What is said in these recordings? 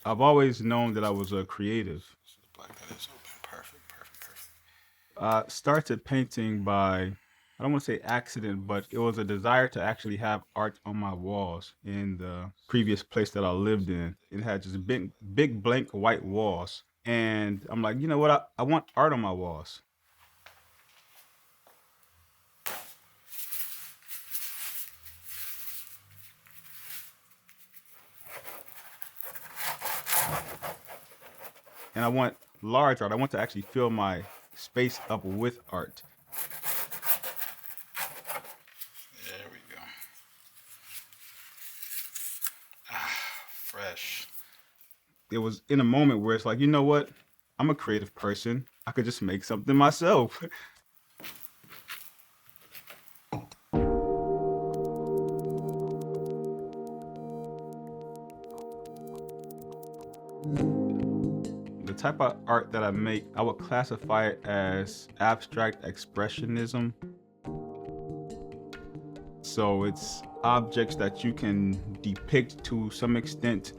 I've always known that I was a creative. Black that is open. Perfect, perfect, perfect. I started painting by, I don't want to say accident, but it was a desire to actually have art on my walls in the previous place that I lived in. It had just big blank white walls. And I'm like, you know what? I want art on my walls. And I want large art. I want to actually fill my space up with art. There we go. Ah, fresh. It was in a moment where it's like, you know what? I'm a creative person. I could just make something myself. The type of art that I make, I would classify it as abstract expressionism. So it's objects that you can depict to some extent,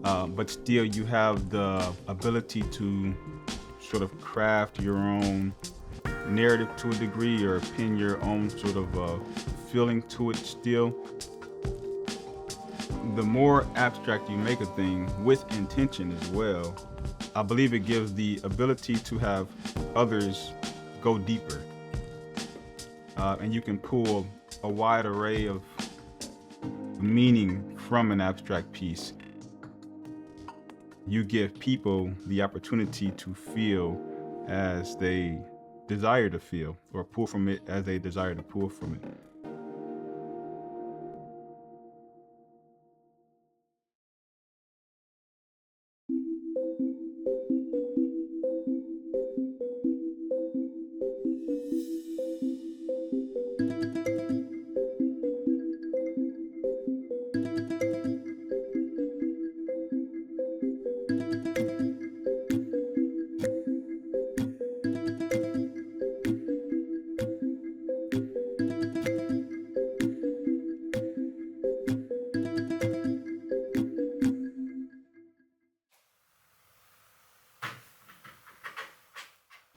but still you have the ability to sort of craft your own narrative to a degree or pin your own sort of feeling to it still. The more abstract you make a thing with intention as well, I believe it gives the ability to have others go deeper. And you can pull a wide array of meaning from an abstract piece. You give people the opportunity to feel as they desire to feel, or pull from it as they desire to pull from it.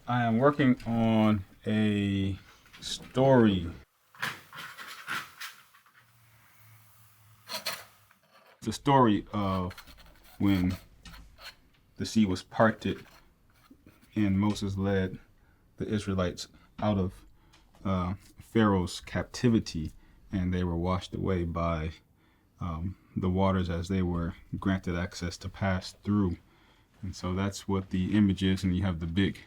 I am working on a story. The story of when the sea was parted and Moses led the Israelites out of Pharaoh's captivity, and they were washed away by the waters as they were granted access to pass through. And so that's what the image is, and you have the big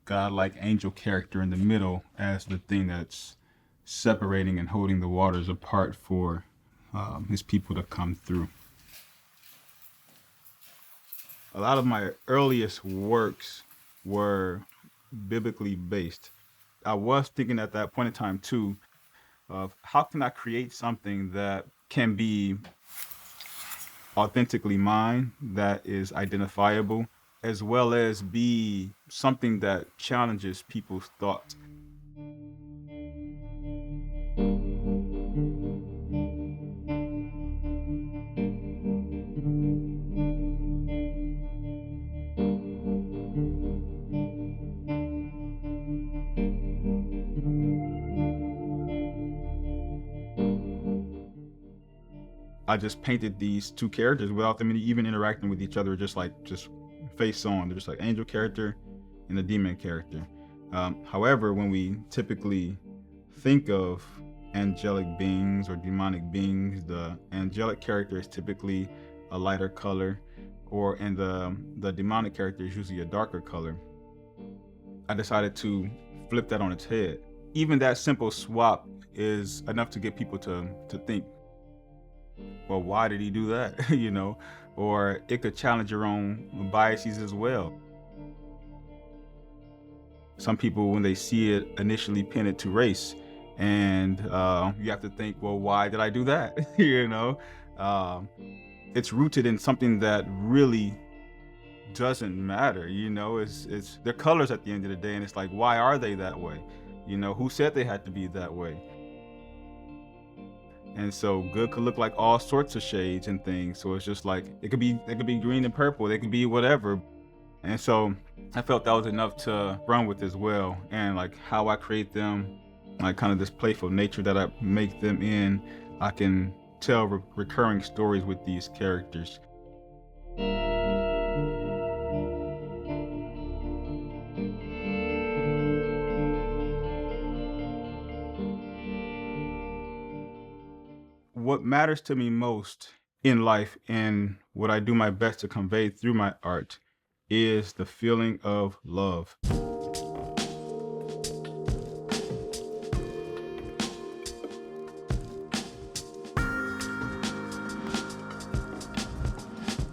godlike angel character in the middle as the thing that's separating and holding the waters apart for his people to come through. A lot of my earliest works were biblically based. I was thinking at that point in time too of how can I create something that can be authentically mine, that is identifiable, as well as be something that challenges people's thoughts. I just painted these two characters without them even interacting with each other, just face on. They're just like angel character and a demon character. However, when we typically think of angelic beings or demonic beings, the angelic character is typically a lighter color, and the demonic character is usually a darker color. I decided to flip that on its head. Even that simple swap is enough to get people to think, well, why did he do that? Or it could challenge your own biases as well. Some people, when they see it, initially pin it to race, and you have to think, well, why did I do that? Um, it's rooted in something that really doesn't matter. It's their colors at the end of the day, and it's like, why are they that way? Who said they had to be that way? And so good could look like all sorts of shades and things. So it's just like they could be green and purple, they could be whatever. And so I felt that was enough to run with as well. And like how I create them, like kind of this playful nature that I make them in, I can tell recurring stories with these characters. What matters to me most in life and what I do my best to convey through my art is the feeling of love.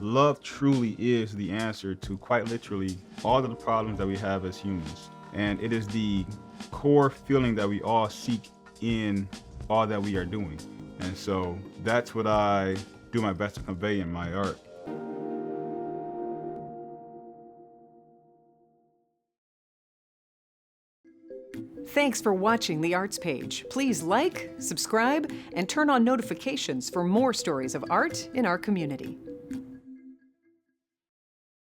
Love truly is the answer to quite literally all of the problems that we have as humans. And it is the core feeling that we all seek in all that we are doing. And so that's what I do my best to convey in my art. Thanks for watching The Arts Page. Please like, subscribe, and turn on notifications for more stories of art in our community.